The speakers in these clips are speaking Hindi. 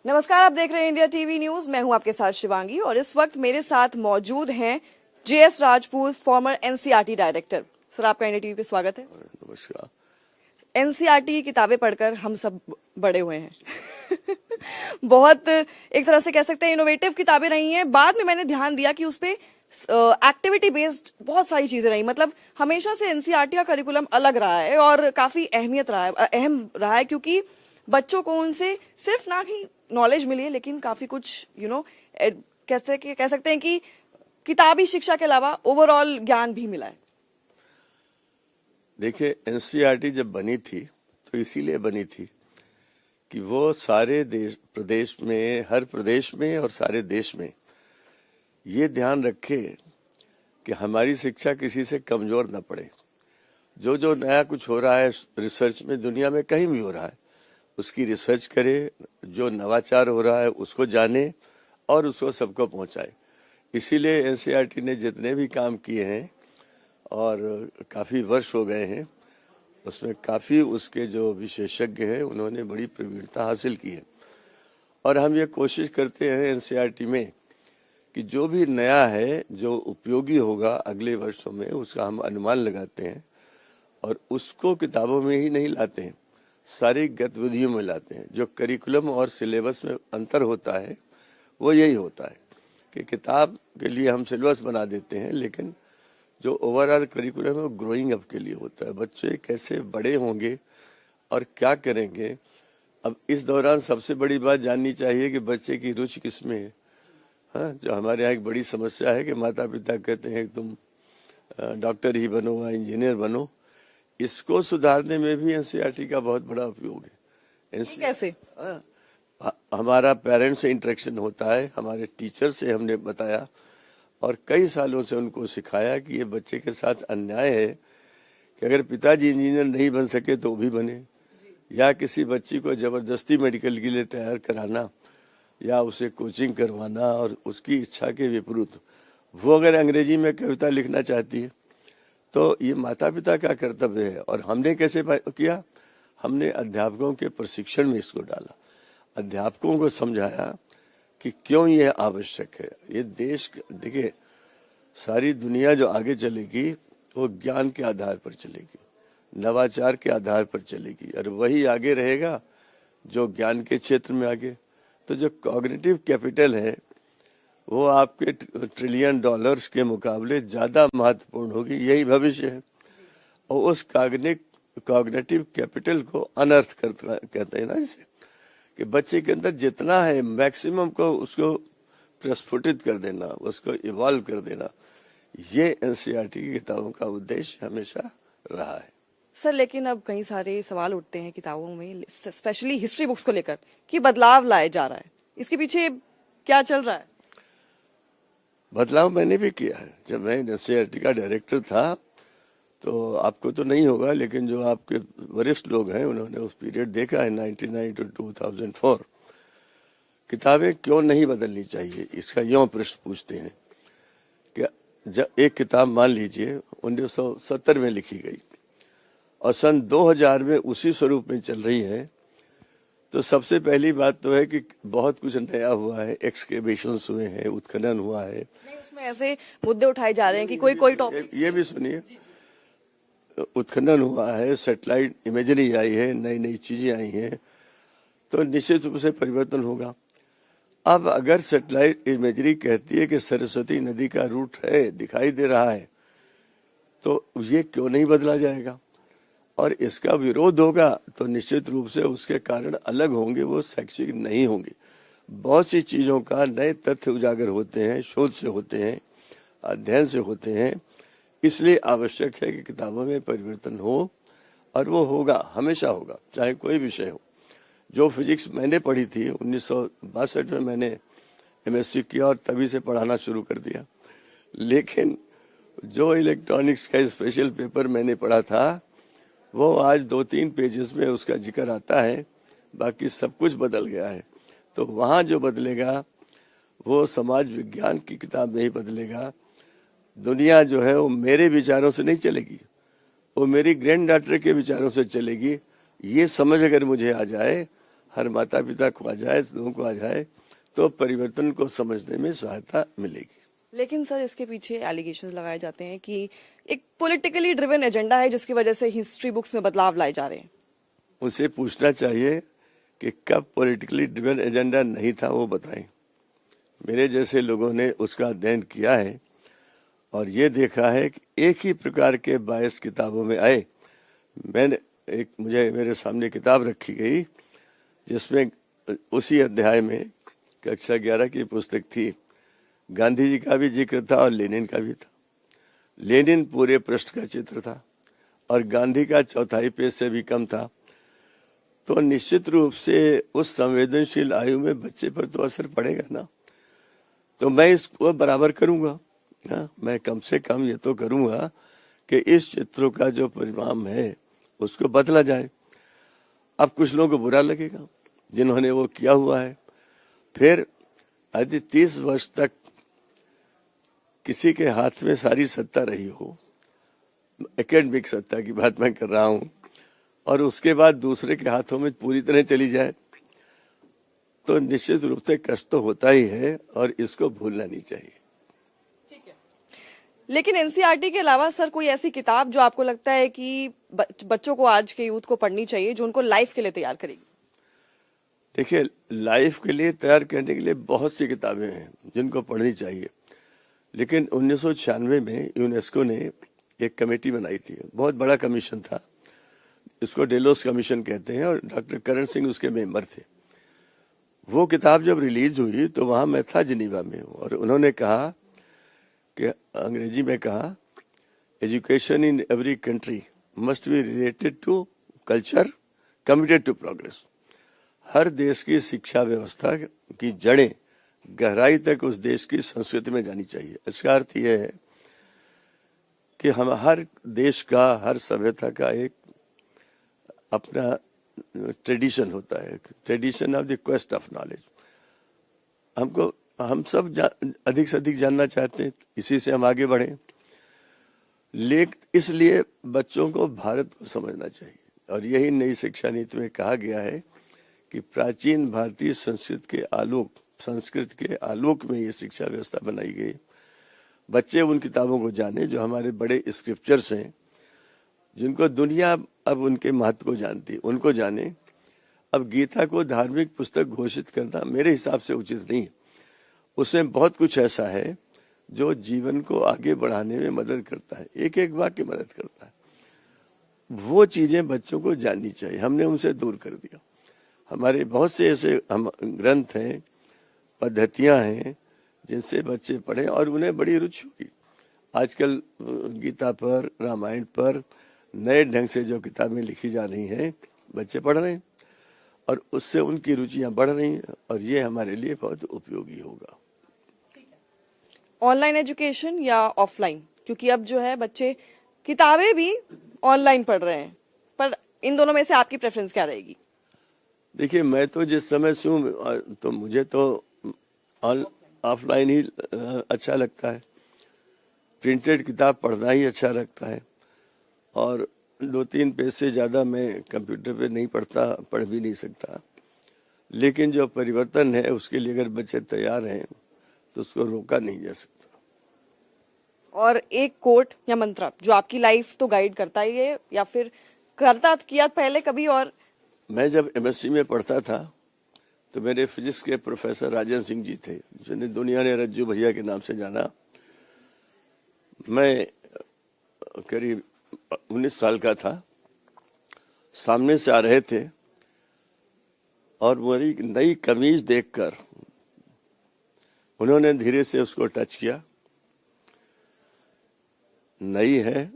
नमस्कार, आप देख रहे हैं इंडिया टीवी न्यूज। मैं हूं आपके साथ शिवांगी और इस वक्त मेरे साथ मौजूद हैं JS Rajput, farmer NCERT director. Sir, आपका इंडिया टीवी पे स्वागत है। नमस्कार। एनसीईआरटी की किताबें पढ़कर हम सब बड़े हुए हैं। बहुत एक तरह से कह सकते हैं इनोवेटिव किताबें रही हैं। बाद में मैंने ध्यान दिया कि उसपे एक्टिविटी बेस्ड बहुत सारी चीजें रही। मतलब हमेशा से एनसीईआरटी का करिकुलम अलग रहा है और काफी अहम रहा है, क्योंकि बच्चों को उनसे सिर्फ ना ही नॉलेज मिली है, लेकिन काफी कुछ कह सकते हैं कि किताबी शिक्षा के अलावा ओवरऑल ज्ञान भी मिला है। देखिए, एनसीईआरटी जब बनी थी तो इसीलिए बनी थी कि वो सारे प्रदेश में, हर प्रदेश में और सारे देश में ये ध्यान रखे कि हमारी शिक्षा किसी से कमजोर न पड़े। जो जो नया कुछ हो रहा है रिसर्च में, दुनिया में कहीं भी हो रहा है, उसकी रिसर्च करे, जो नवाचार हो रहा है उसको जाने और उसको सबको पहुंचाए। इसीलिए एनसीईआरटी ने जितने भी काम किए हैं और काफ़ी वर्ष हो गए हैं, उसमें काफ़ी उसके जो विशेषज्ञ हैं उन्होंने बड़ी प्रवीणता हासिल की है। और हम ये कोशिश करते हैं एनसीईआरटी में कि जो भी नया है, जो उपयोगी होगा अगले वर्षों में, उसका हम अनुमान लगाते हैं और उसको किताबों में ही नहीं लाते हैं, सारी गतिविधियों में लाते हैं। जो करिकुलम और सिलेबस में अंतर होता है वो यही होता है कि किताब के लिए हम सिलेबस बना देते हैं, लेकिन जो ओवरऑल करिकुलम है वो ग्रोइंग अप के लिए होता है। बच्चे कैसे बड़े होंगे और क्या करेंगे। अब इस दौरान सबसे बड़ी बात जाननी चाहिए कि बच्चे की रुचि किस में है। हाँ, जो हमारे यहाँ एक बड़ी समस्या है कि माता पिता कहते हैं तुम डॉक्टर ही बनो या इंजीनियर बनो। इसको सुधारने में भी एनसीईआरटी का बहुत बड़ा उपयोग है। कैसे? हमारा पेरेंट्स से इंटरेक्शन होता है, हमारे टीचर से हमने बताया और कई सालों से उनको सिखाया कि ये बच्चे के साथ अन्याय है कि अगर पिताजी इंजीनियर नहीं बन सके तो वो भी बने, या किसी बच्ची को जबरदस्ती मेडिकल के लिए तैयार कराना या उसे कोचिंग करवाना और उसकी इच्छा के विपरीत वो अगर अंग्रेजी में कविता लिखना चाहती है तो ये माता पिता का कर्तव्य है। और हमने कैसे किया, हमने अध्यापकों के प्रशिक्षण में इसको डाला, अध्यापकों को समझाया कि क्यों ये आवश्यक है। ये देश, देखिए, सारी दुनिया जो आगे चलेगी वो ज्ञान के आधार पर चलेगी, नवाचार के आधार पर चलेगी, और वही आगे रहेगा जो ज्ञान के क्षेत्र में आगे। तो जो कॉग्निटिव कैपिटल है वो आपके ट्रिलियन डॉलर्स के मुकाबले ज़्यादा महत्वपूर्ण होगी, यही भविष्य है। और उस कॉग्निटिव कैपिटल को अनर्थ कहते हैं ना, जिसे कि बच्चे के अंदर जितना है मैक्सिमम को उसको प्रस्फुटित कर देना, उसको इवॉल्व कर देना, ये एनसीईआरटी की किताबों का उद्देश्य हमेशा रहा है। सर, लेकिन अब कई सारे सवाल उठते हैं किताबों में, स्पेशली हिस्ट्री बुक्स को लेकर, कि बदलाव लाया जा रहा है। इसके पीछे क्या चल रहा है? बदलाव मैंने भी किया है। जब मैं एनसीईआरटी का डायरेक्टर था तो आपको तो नहीं होगा, लेकिन जो आपके वरिष्ठ लोग हैं उन्होंने उस पीरियड देखा है 1999 टू 2004। किताबें क्यों नहीं बदलनी चाहिए, इसका यूं प्रश्न पूछते हैं कि जब एक किताब मान लीजिए 1970 में लिखी गई और सन 2000 में उसी स्वरूप में चल रही है, तो सबसे पहली बात तो है कि बहुत कुछ नया हुआ है, एक्सकेवेशंस हुए हैं, उत्खनन हुआ है। नहीं, उसमें ऐसे मुद्दे उठाए जा रहे हैं कि कोई टॉपिक, ये भी सुनिए, उत्खनन हुआ है, सैटेलाइट इमेजरी आई है, नई नई चीजें आई हैं, तो निश्चित रूप से परिवर्तन होगा। अब अगर सैटेलाइट इमेजरी कहती है कि सरस्वती नदी का रूट है, दिखाई दे रहा है, तो ये क्यों नहीं बदला जाएगा। और इसका विरोध होगा तो निश्चित रूप से उसके कारण अलग होंगे, वो शैक्षिक नहीं होंगे। बहुत सी चीजों का नए तथ्य उजागर होते हैं, शोध से होते हैं, अध्ययन से होते हैं। इसलिए आवश्यक है कि किताबों में परिवर्तन हो, और वो होगा, हमेशा होगा, चाहे कोई विषय हो। जो फिजिक्स मैंने पढ़ी थी 1962 में, मैंने एमएससी किया और तभी से पढ़ाना शुरू कर दिया, लेकिन जो इलेक्ट्रॉनिक्स का स्पेशल पेपर मैंने पढ़ा था वो आज 2-3 पेजेस में उसका जिक्र आता है, बाकी सब कुछ बदल गया है। तो वहाँ जो बदलेगा वो समाज विज्ञान की किताब में ही बदलेगा। दुनिया जो है वो मेरे विचारों से नहीं चलेगी, वो मेरी ग्रैंड डॉटर के विचारों से चलेगी। ये समझ अगर मुझे आ जाए हर माता पिता को आ जाए, लोगों को आ जाए, तो परिवर्तन को समझने में सहायता मिलेगी। लेकिन सर इसके पीछे एलिगेशंस लगाए जाते हैं कि एक पॉलिटिकली ड्रिवन एजेंडा है जिसकी वजह से हिस्ट्री बुक्स में बदलाव लाए जा रहे हैं। उसे पूछना चाहिए कि कब पॉलिटिकली ड्रिवन एजेंडा नहीं था, वो बताएं। मेरे जैसे लोगों ने उसका अध्ययन किया है और ये देखा है कि एक ही प्रकार के बायस किताबों में आए। मुझे मेरे सामने किताब रखी गई जिसमें उसी अध्याय में कक्षा 11 की पुस्तक थी, गांधी जी का भी जिक्र था और लेनिन का भी था। लेनिन पूरे पृष्ठ का चित्र था और गांधी का चौथाई पेज से भी कम था। तो निश्चित रूप से उस संवेदनशील आयु में बच्चे पर तो असर पड़ेगा ना। तो मैं इसको बराबर करूंगा, मैं कम से कम ये तो करूंगा कि इस चित्रों का जो परिणाम है उसको बदला जाए। अब कुछ लोगों को बुरा लगेगा जिन्होंने वो किया हुआ है। फिर यदि 30 वर्ष तक किसी के हाथ में सारी सत्ता रही हो, एकेडमिक सत्ता की बात मैं कर रहा हूं, और उसके बाद दूसरे के हाथों में पूरी तरह चली जाए, तो निश्चित रूप से कष्ट तो होता ही है और इसको भूलना नहीं चाहिए। ठीक है, लेकिन एनसीईआरटी के अलावा सर कोई ऐसी किताब जो आपको लगता है कि बच्चों को, आज के यूथ को पढ़नी चाहिए, जो उनको लाइफ के लिए तैयार करेगी? देखिए, लाइफ के लिए तैयार करने के लिए बहुत सी किताबें हैं जिनको पढ़नी चाहिए, लेकिन 1996 में यूनेस्को ने एक कमेटी बनाई थी, बहुत बड़ा कमीशन था, इसको डेलोस कमीशन कहते हैं, और डॉक्टर करण सिंह उसके मेंबर थे। वो किताब जब रिलीज हुई तो वहां मैं था जिनीवा में, और उन्होंने कहा कि अंग्रेजी में कहा, education in every country must be related to culture, committed to progress. हर देश की शिक्षा व्यवस्था की जड़ें गहराई तक उस देश की संस्कृति में जानी चाहिए। इसका अर्थ यह है कि हम हर देश का, हर सभ्यता का एक अपना ट्रेडिशन होता है, tradition of the quest of knowledge. हम सब अधिक से अधिक जानना चाहते हैं, इसी से हम आगे बढ़े। लेकिन इसलिए बच्चों को भारत को समझना चाहिए, और यही नई शिक्षा नीति में कहा गया है कि प्राचीन भारतीय संस्कृत के आलोक में ये शिक्षा व्यवस्था बनाई गई। बच्चे उन किताबों को जाने जो हमारे बड़े स्क्रिप्चर्स हैं, जिनको दुनिया अब उनके महत्व को जानती है, उनको जाने। अब गीता को धार्मिक पुस्तक घोषित करना मेरे हिसाब से उचित नहीं है। उसमें बहुत कुछ ऐसा है जो जीवन को आगे बढ़ाने में मदद करता है, एक एक वाक्य मदद करता है। वो चीजें बच्चों को जाननी चाहिए, हमने उनसे दूर कर दिया। हमारे बहुत से ऐसे ग्रंथ हैं, पद्धतियां हैं जिनसे बच्चे पढ़े और उन्हें बड़ी रुचि होगी। आजकल गीता पर, रामायण पर नए ढंग से जो किताबें लिखी जा रही हैं, बच्चे पढ़ रहे हैं और उससे उनकी रुचियां बढ़ रही हैं, और ये हमारे लिए बहुत उपयोगी होगा। ऑनलाइन एजुकेशन या ऑफलाइन? क्योंकि अब जो है बच्चे किताबें भी ऑनलाइन पढ़ रहे हैं, पर इन दोनों में से आपकी प्रेफरेंस क्या रहेगी? देखिए, मैं तो जिस समय से हूँ, तो मुझे तो ऑफलाइन ही अच्छा लगता है। प्रिंटेड किताब पढ़ना ही अच्छा लगता है, और 2-3 पेज से ज़्यादा मैं कंप्यूटर पे नहीं पढ़ भी नहीं सकता। लेकिन जो परिवर्तन है उसके लिए अगर बच्चे तैयार हैं तो उसको रोका नहीं जा सकता। और एक कोट या मंत्र जो आपकी लाइफ तो गाइड करता ही है, या फिर किया पहले कभी? और मैं जब एमएससी में पढ़ता था तो मेरे फिजिक्स के प्रोफेसर राजन सिंह जी थे, जिन्हें दुनिया ने रज्जू भैया के नाम से जाना। मैं करीब 19 साल का था, सामने से आ रहे थे और मेरी नई कमीज देखकर उन्होंने धीरे से उसको टच किया। नई है,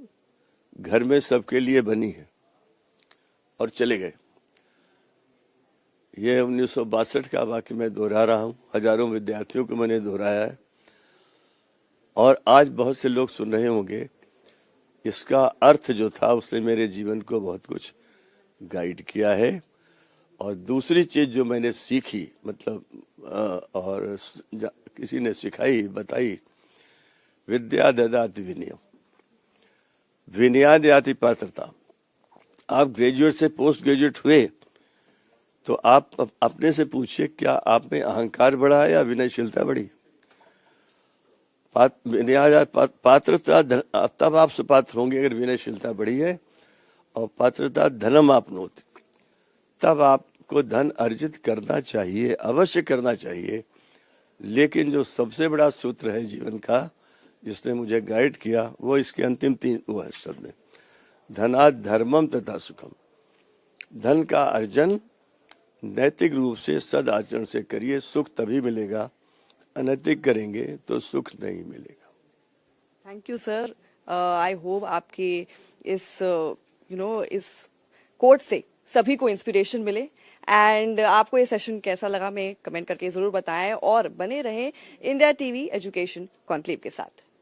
घर में सबके लिए बनी है, और चले गए। ये 1962 का वाक्य मैं दोहरा रहा हूँ, हजारों विद्यार्थियों को मैंने दोहराया है, और आज बहुत से लोग सुन रहे होंगे। इसका अर्थ जो था उसने मेरे जीवन को बहुत कुछ गाइड किया है। और दूसरी चीज जो मैंने सीखी, मतलब और किसी ने सिखाई, बताई, विद्या ददाति विनयम, विनयाद याति पात्रता। आप ग्रेजुएट से पोस्ट ग्रेजुएट हुए तो आप अपने से पूछिए, क्या आप में अहंकार बढ़ा है या विनयशीलता बढ़ी? पात्रता तब आप सुपात्र होंगे अगर विनयशीलता बढ़ी है, और पात्रता धनम आपनोति, तब आपको धन अर्जित करना चाहिए, अवश्य करना चाहिए। लेकिन जो सबसे बड़ा सूत्र है जीवन का, जिसने मुझे गाइड किया, वो इसके अंतिम 3 वो है शब्द है, धनात् धर्मम तथा सुखम। धन का अर्जन नैतिक रूप से सद आचरण से करिए, सुख तभी मिलेगा। अनैतिक करेंगे तो सुख नहीं मिलेगा। Thank you sir. I hope आपके इस इस कोट से सभी को इंस्पिरेशन मिले। एंड आपको ये सेशन कैसा लगा, मैं कमेंट करके जरूर बताएं, और बने रहें इंडिया टीवी एजुकेशन कॉन्क्लेव के साथ।